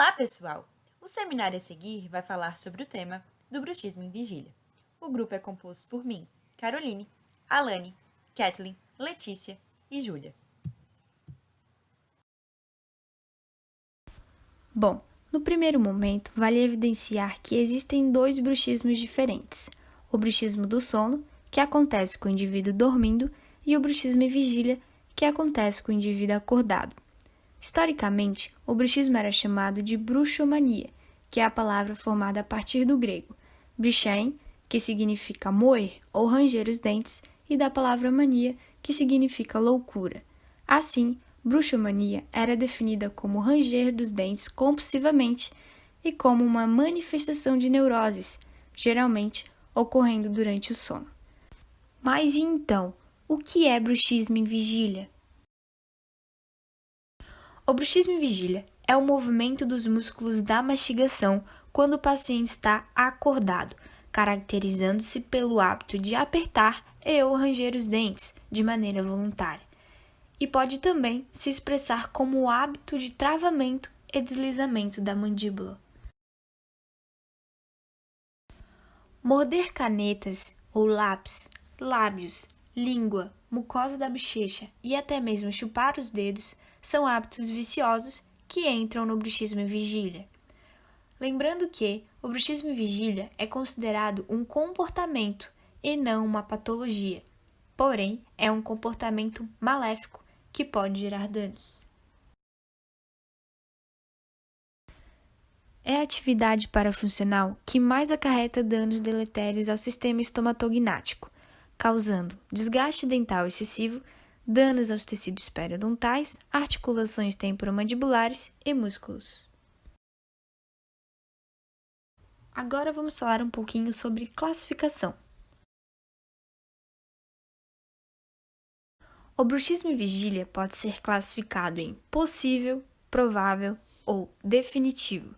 Olá, pessoal! O seminário a seguir vai falar sobre o tema do bruxismo em vigília. O grupo é composto por mim, Caroline, Alane, Kathleen, Letícia e Júlia. Bom, no primeiro momento, vale evidenciar que existem dois bruxismos diferentes: o bruxismo do sono, que acontece com o indivíduo dormindo, e o bruxismo em vigília, que acontece com o indivíduo acordado. Historicamente, o bruxismo era chamado de bruxomania, que é a palavra formada a partir do grego brichein, que significa moer ou ranger os dentes, e da palavra mania, que significa loucura. Assim, bruxomania era definida como ranger dos dentes compulsivamente e como uma manifestação de neuroses, geralmente ocorrendo durante o sono. Mas e então, o que é bruxismo em vigília? O bruxismo em vigília é o movimento dos músculos da mastigação quando o paciente está acordado, caracterizando-se pelo hábito de apertar e ou ranger os dentes de maneira voluntária. E pode também se expressar como o hábito de travamento e deslizamento da mandíbula. Morder canetas ou lápis, lábios, língua, mucosa da bochecha e até mesmo chupar os dedos são hábitos viciosos que entram no bruxismo em vigília. Lembrando que o bruxismo em vigília é considerado um comportamento e não uma patologia, porém é um comportamento maléfico que pode gerar danos. É a atividade parafuncional que mais acarreta danos deletérios ao sistema estomatognático, causando desgaste dental excessivo, danos aos tecidos periodontais, articulações temporomandibulares e músculos. Agora vamos falar um pouquinho sobre classificação. O bruxismo em vigília pode ser classificado em possível, provável ou definitivo.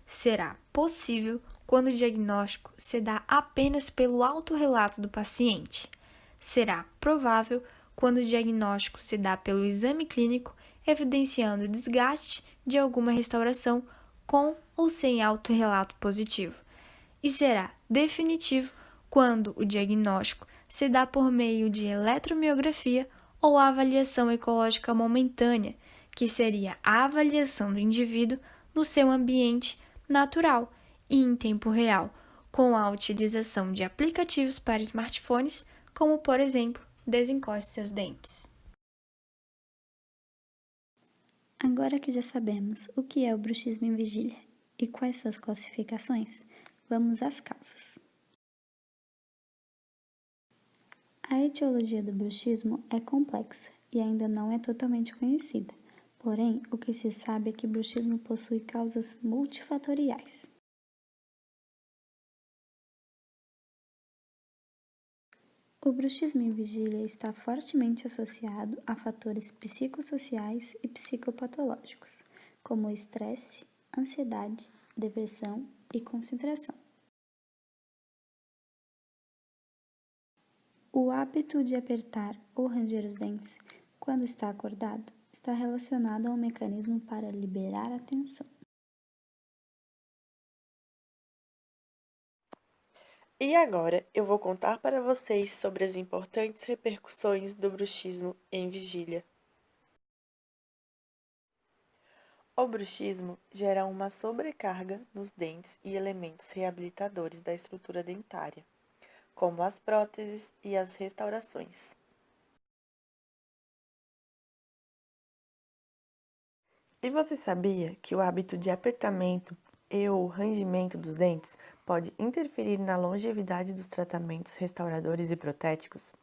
Será possível quando o diagnóstico se dá apenas pelo autorrelato do paciente. Será provável quando o diagnóstico se dá pelo exame clínico, evidenciando desgaste de alguma restauração com ou sem autorrelato positivo. E será definitivo quando o diagnóstico se dá por meio de eletromiografia ou avaliação ecológica momentânea, que seria a avaliação do indivíduo no seu ambiente natural e em tempo real, com a utilização de aplicativos para smartphones, como, por exemplo, desencoste seus dentes. Agora que já sabemos o que é o bruxismo em vigília e quais suas classificações, vamos às causas. A etiologia do bruxismo é complexa e ainda não é totalmente conhecida. Porém, o que se sabe é que o bruxismo possui causas multifatoriais. O bruxismo em vigília está fortemente associado a fatores psicossociais e psicopatológicos, como estresse, ansiedade, depressão e concentração. O hábito de apertar ou ranger os dentes quando está acordado está relacionado a um mecanismo para liberar a tensão. E agora eu vou contar para vocês sobre as importantes repercussões do bruxismo em vigília. O bruxismo gera uma sobrecarga nos dentes e elementos reabilitadores da estrutura dentária, como as próteses e as restaurações. E você sabia que o hábito de apertamento e ou rangimento dos dentes pode interferir na longevidade dos tratamentos restauradores e protéticos?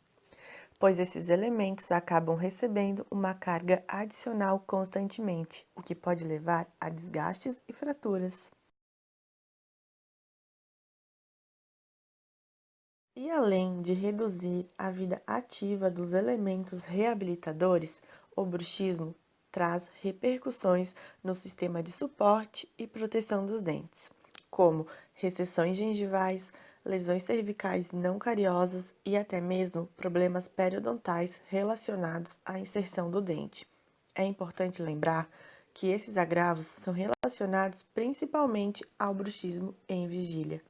Pois esses elementos acabam recebendo uma carga adicional constantemente, o que pode levar a desgastes e fraturas. E além de reduzir a vida ativa dos elementos reabilitadores, o bruxismo traz repercussões no sistema de suporte e proteção dos dentes, como recessões gengivais, lesões cervicais não cariosas e até mesmo problemas periodontais relacionados à inserção do dente. É importante lembrar que esses agravos são relacionados principalmente ao bruxismo em vigília.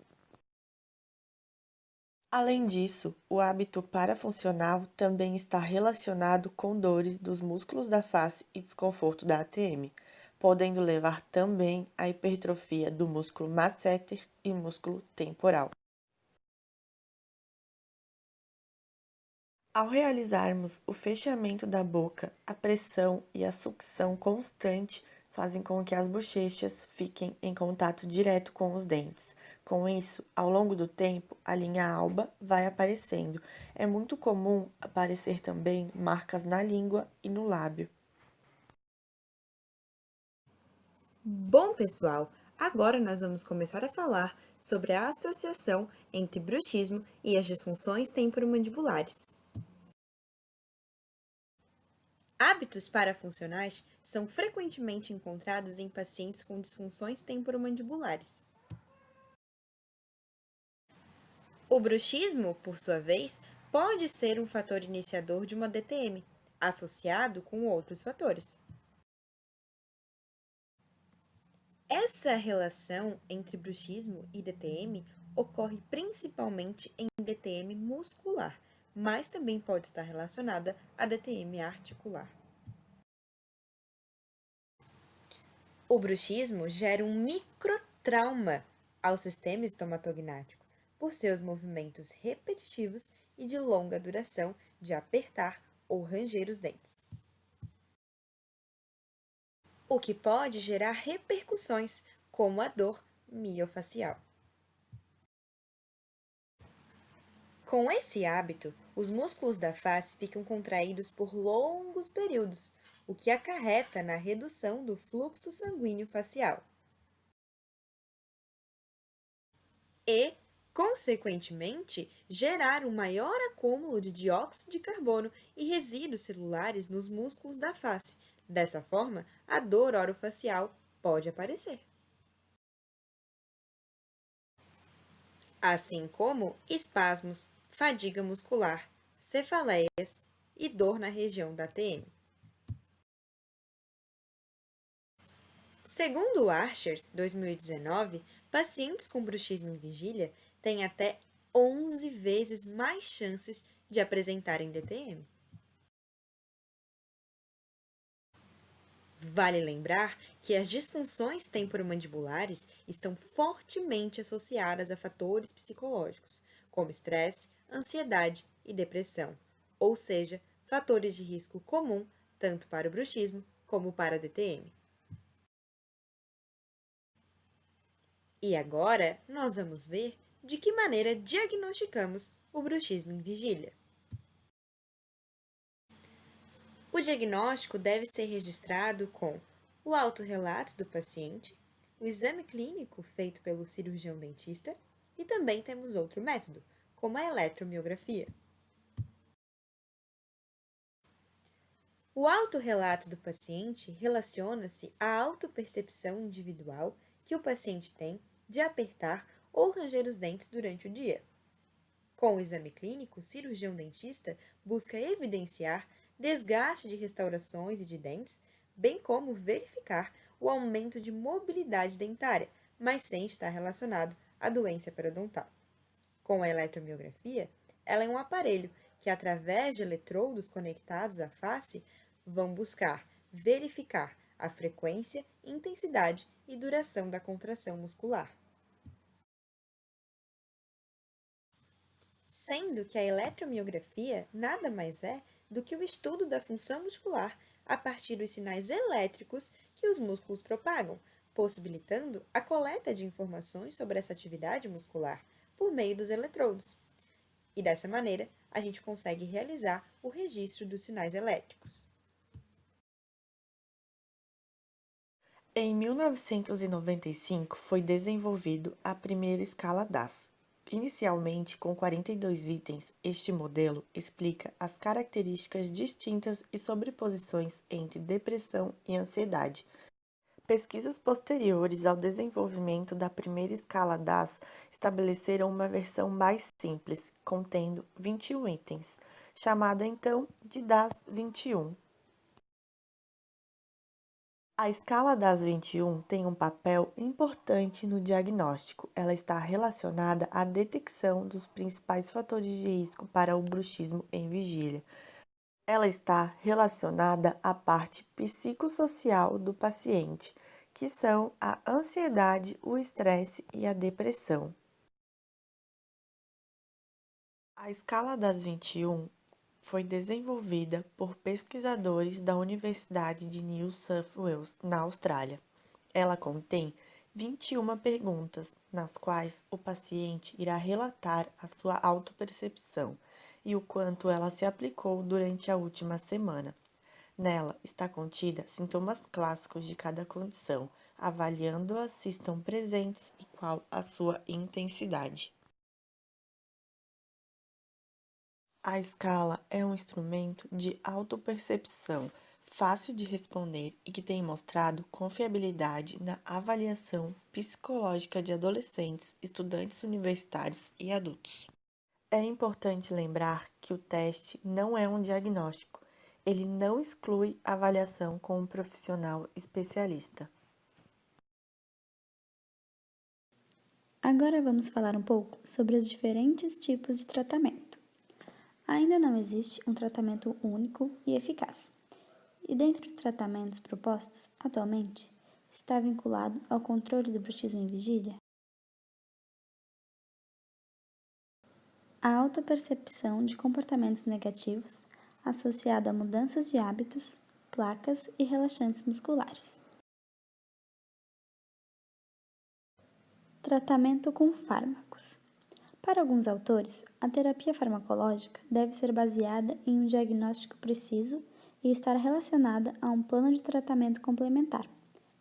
Além disso, o hábito parafuncional também está relacionado com dores dos músculos da face e desconforto da ATM, podendo levar também à hipertrofia do músculo masseter e músculo temporal. Ao realizarmos o fechamento da boca, a pressão e a sucção constante fazem com que as bochechas fiquem em contato direto com os dentes. Com isso, ao longo do tempo, a linha alba vai aparecendo. É muito comum aparecer também marcas na língua e no lábio. Bom, pessoal, agora nós vamos começar a falar sobre a associação entre bruxismo e as disfunções temporomandibulares. Hábitos parafuncionais são frequentemente encontrados em pacientes com disfunções temporomandibulares. O bruxismo, por sua vez, pode ser um fator iniciador de uma DTM, associado com outros fatores. Essa relação entre bruxismo e DTM ocorre principalmente em DTM muscular, mas também pode estar relacionada à DTM articular. O bruxismo gera um microtrauma ao sistema estomatognático, por seus movimentos repetitivos e de longa duração de apertar ou ranger os dentes, o que pode gerar repercussões, como a dor miofacial. Com esse hábito, os músculos da face ficam contraídos por longos períodos, o que acarreta na redução do fluxo sanguíneo facial e, consequentemente, gerar um maior acúmulo de dióxido de carbono e resíduos celulares nos músculos da face. Dessa forma, a dor orofacial pode aparecer, assim como espasmos, fadiga muscular, cefaleias e dor na região da TM. Segundo o Archers, 2019, pacientes com bruxismo em vigília têm até 11 vezes mais chances de apresentarem DTM. Vale lembrar que as disfunções temporomandibulares estão fortemente associadas a fatores psicológicos, como estresse, ansiedade e depressão, ou seja, fatores de risco comum tanto para o bruxismo como para a DTM. E agora nós vamos ver de que maneira diagnosticamos o bruxismo em vigília. O diagnóstico deve ser registrado com o autorrelato do paciente, o exame clínico feito pelo cirurgião dentista e também temos outro método, como a eletromiografia. O autorrelato do paciente relaciona-se à autopercepção individual que o paciente tem de apertar ou ranger os dentes durante o dia. Com o exame clínico, o cirurgião dentista busca evidenciar desgaste de restaurações e de dentes, bem como verificar o aumento de mobilidade dentária, mas sem estar relacionado à doença periodontal. Com a eletromiografia, ela é um aparelho que, através de eletrodos conectados à face, vão buscar verificar a frequência, intensidade e duração da contração muscular. Sendo que a eletromiografia nada mais é do que o estudo da função muscular a partir dos sinais elétricos que os músculos propagam, possibilitando a coleta de informações sobre essa atividade muscular por meio dos eletrodos. E dessa maneira, a gente consegue realizar o registro dos sinais elétricos. Em 1995, foi desenvolvido a primeira escala DAS. Inicialmente com 42 itens, este modelo explica as características distintas e sobreposições entre depressão e ansiedade. Pesquisas posteriores ao desenvolvimento da primeira escala DAS estabeleceram uma versão mais simples, contendo 21 itens, chamada então de DAS 21. A escala das 21 tem um papel importante no diagnóstico. Ela está relacionada à detecção dos principais fatores de risco para o bruxismo em vigília. Ela está relacionada à parte psicossocial do paciente, que são a ansiedade, o estresse e a depressão. A escala das 21 foi desenvolvida por pesquisadores da Universidade de New South Wales, na Austrália. Ela contém 21 perguntas, nas quais o paciente irá relatar a sua autopercepção e o quanto ela se aplicou durante a última semana. Nela está contida sintomas clássicos de cada condição, avaliando-as se estão presentes e qual a sua intensidade. A escala é um instrumento de autopercepção fácil de responder e que tem mostrado confiabilidade na avaliação psicológica de adolescentes, estudantes universitários e adultos. É importante lembrar que o teste não é um diagnóstico, ele não exclui avaliação com um profissional especialista. Agora vamos falar um pouco sobre os diferentes tipos de tratamento. Ainda não existe um tratamento único e eficaz. E dentre os tratamentos propostos atualmente, está vinculado ao controle do bruxismo em vigília a autopercepção de comportamentos negativos associada a mudanças de hábitos, placas e relaxantes musculares. Tratamento com fármacos. Para alguns autores, a terapia farmacológica deve ser baseada em um diagnóstico preciso e estar relacionada a um plano de tratamento complementar,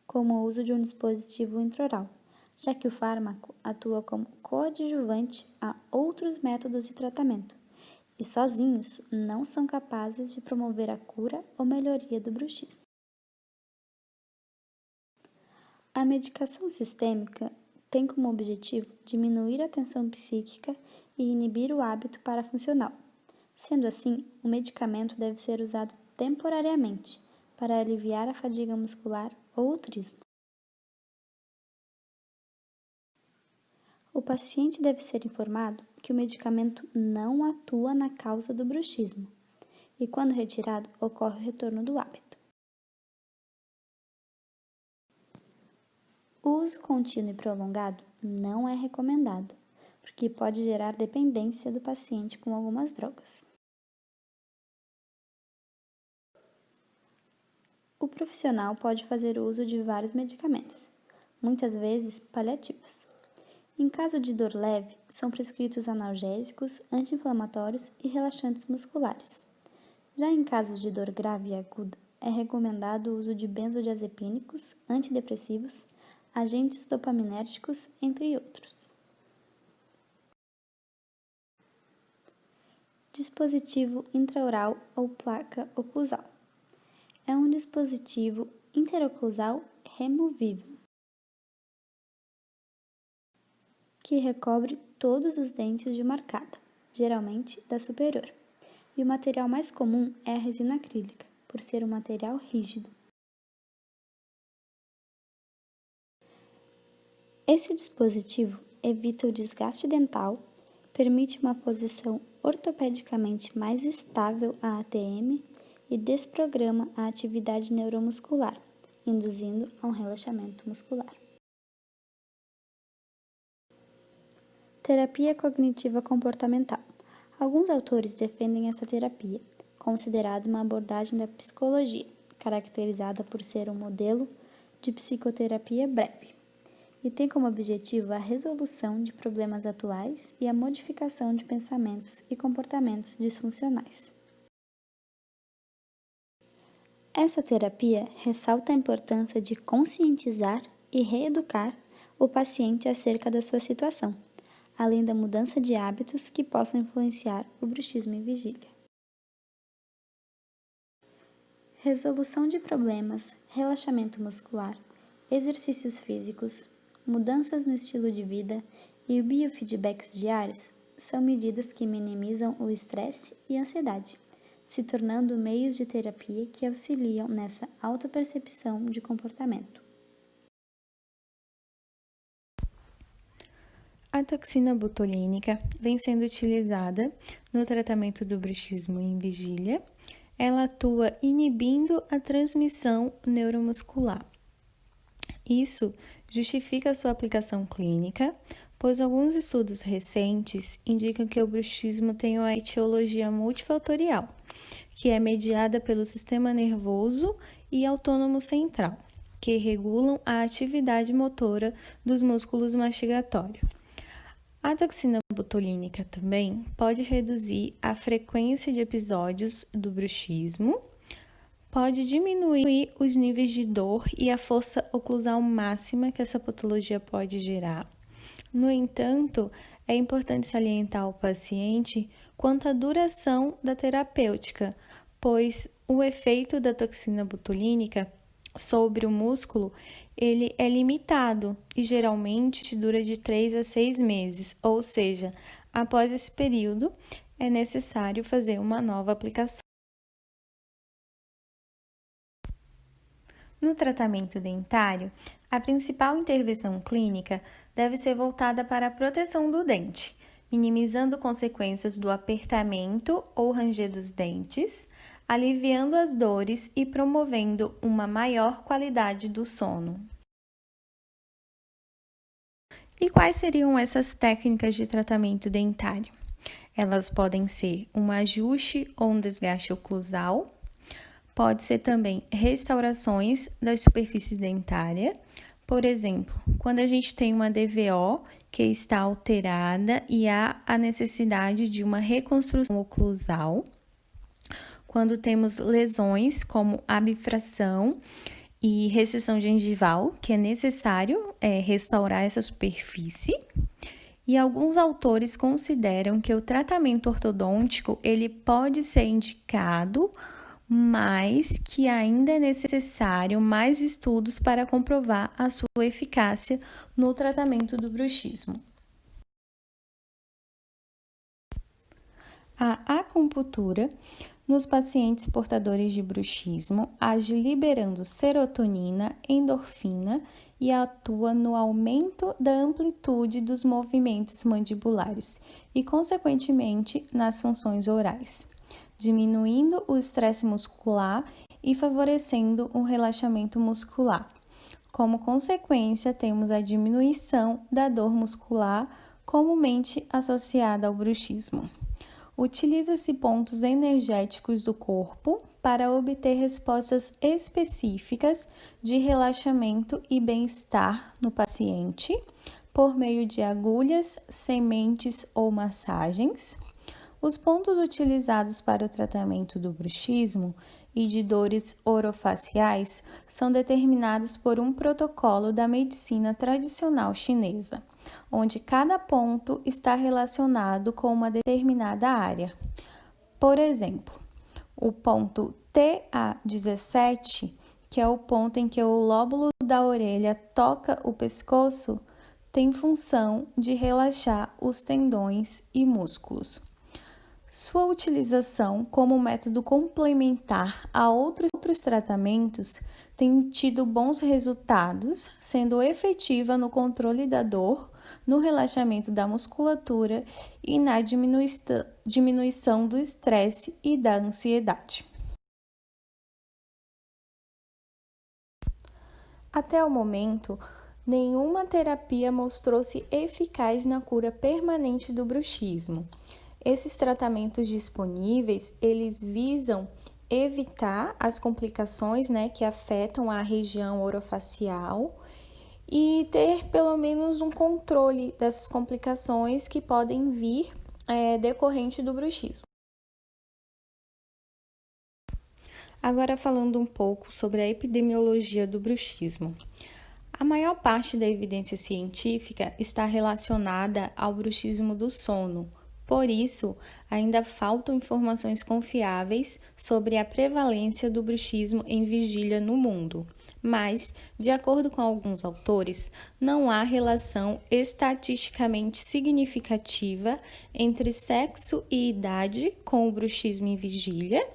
como o uso de um dispositivo intraoral, já que o fármaco atua como coadjuvante a outros métodos de tratamento e sozinhos não são capazes de promover a cura ou melhoria do bruxismo. A medicação sistêmica tem como objetivo diminuir a tensão psíquica e inibir o hábito parafuncional. Sendo assim, o medicamento deve ser usado temporariamente para aliviar a fadiga muscular ou o trismo. O paciente deve ser informado que o medicamento não atua na causa do bruxismo e, quando retirado, ocorre o retorno do hábito. O uso contínuo e prolongado não é recomendado, porque pode gerar dependência do paciente com algumas drogas. O profissional pode fazer uso de vários medicamentos, muitas vezes paliativos. Em caso de dor leve, são prescritos analgésicos, anti-inflamatórios e relaxantes musculares. Já em casos de dor grave e aguda, é recomendado o uso de benzodiazepínicos, antidepressivos, agentes dopaminérgicos, entre outros. Dispositivo intraoral ou placa oclusal. É um dispositivo interoclusal removível que recobre todos os dentes de uma arcada, geralmente da superior. E o material mais comum é a resina acrílica, por ser um material rígido. Esse dispositivo evita o desgaste dental, permite uma posição ortopedicamente mais estável à ATM e desprograma a atividade neuromuscular, induzindo a um relaxamento muscular. Terapia cognitiva comportamental. Alguns autores defendem essa terapia, considerada uma abordagem da psicologia, caracterizada por ser um modelo de psicoterapia breve, e tem como objetivo a resolução de problemas atuais e a modificação de pensamentos e comportamentos disfuncionais. Essa terapia ressalta a importância de conscientizar e reeducar o paciente acerca da sua situação, além da mudança de hábitos que possam influenciar o bruxismo em vigília. Resolução de problemas, relaxamento muscular, exercícios físicos, mudanças no estilo de vida e biofeedbacks diários são medidas que minimizam o estresse e a ansiedade, se tornando meios de terapia que auxiliam nessa autopercepção de comportamento. A toxina botulínica vem sendo utilizada no tratamento do bruxismo em vigília. Ela atua inibindo a transmissão neuromuscular. Isso justifica sua aplicação clínica, pois alguns estudos recentes indicam que o bruxismo tem uma etiologia multifatorial, que é mediada pelo sistema nervoso e autônomo central, que regulam a atividade motora dos músculos mastigatórios. A toxina botulínica também pode reduzir a frequência de episódios do bruxismo, pode diminuir os níveis de dor e a força oclusal máxima que essa patologia pode gerar. No entanto, é importante salientar ao paciente quanto à duração da terapêutica, pois o efeito da toxina botulínica sobre o músculo ele é limitado e geralmente dura de 3 a 6 meses, ou seja, após esse período é necessário fazer uma nova aplicação. No tratamento dentário, a principal intervenção clínica deve ser voltada para a proteção do dente, minimizando consequências do apertamento ou ranger dos dentes, aliviando as dores e promovendo uma maior qualidade do sono. E quais seriam essas técnicas de tratamento dentário? Elas podem ser um ajuste ou um desgaste oclusal, pode ser também restaurações das superfícies dentárias, por exemplo, quando a gente tem uma DVO que está alterada e há a necessidade de uma reconstrução oclusal, quando temos lesões como abfração e recessão gengival, que é necessário restaurar essa superfície. E alguns autores consideram que o tratamento ortodôntico ele pode ser indicado, mas que ainda é necessário mais estudos para comprovar a sua eficácia no tratamento do bruxismo. A acupuntura nos pacientes portadores de bruxismo age liberando serotonina, endorfina e atua no aumento da amplitude dos movimentos mandibulares e, consequentemente, nas funções orais, diminuindo o estresse muscular e favorecendo um relaxamento muscular. Como consequência, temos a diminuição da dor muscular comumente associada ao bruxismo. Utiliza-se pontos energéticos do corpo para obter respostas específicas de relaxamento e bem-estar no paciente, por meio de agulhas, sementes ou massagens. Os pontos utilizados para o tratamento do bruxismo e de dores orofaciais são determinados por um protocolo da medicina tradicional chinesa, onde cada ponto está relacionado com uma determinada área. Por exemplo, o ponto TA17, que é o ponto em que o lóbulo da orelha toca o pescoço, tem função de relaxar os tendões e músculos. Sua utilização como método complementar a outros tratamentos tem tido bons resultados, sendo efetiva no controle da dor, no relaxamento da musculatura e na diminuição do estresse e da ansiedade. Até o momento, nenhuma terapia mostrou-se eficaz na cura permanente do bruxismo. Esses tratamentos disponíveis, eles visam evitar as complicações, que afetam a região orofacial e ter pelo menos um controle dessas complicações que podem vir decorrente do bruxismo. Agora falando um pouco sobre a epidemiologia do bruxismo. A maior parte da evidência científica está relacionada ao bruxismo do sono. Por isso, ainda faltam informações confiáveis sobre a prevalência do bruxismo em vigília no mundo. Mas, de acordo com alguns autores, não há relação estatisticamente significativa entre sexo e idade com o bruxismo em vigília,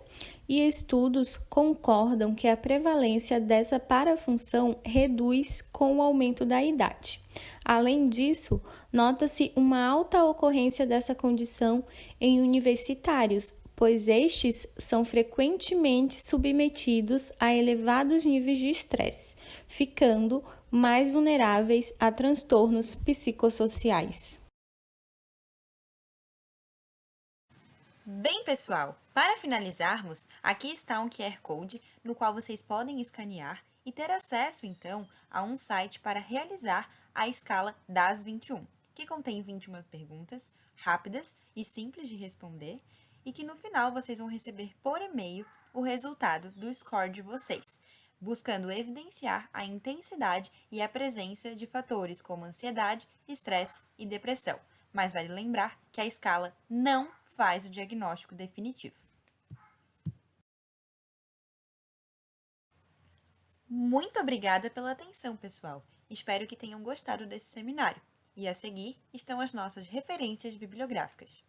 e estudos concordam que a prevalência dessa parafunção reduz com o aumento da idade. Além disso, nota-se uma alta ocorrência dessa condição em universitários, pois estes são frequentemente submetidos a elevados níveis de estresse, ficando mais vulneráveis a transtornos psicossociais. Bem, pessoal, para finalizarmos, aqui está um QR Code no qual vocês podem escanear e ter acesso, então, a um site para realizar a escala das 21, que contém 21 perguntas rápidas e simples de responder e que no final vocês vão receber por e-mail o resultado do score de vocês, buscando evidenciar a intensidade e a presença de fatores como ansiedade, estresse e depressão. Mas vale lembrar que a escala não faz o diagnóstico definitivo. Muito obrigada pela atenção, pessoal. Espero que tenham gostado desse seminário. E a seguir estão as nossas referências bibliográficas.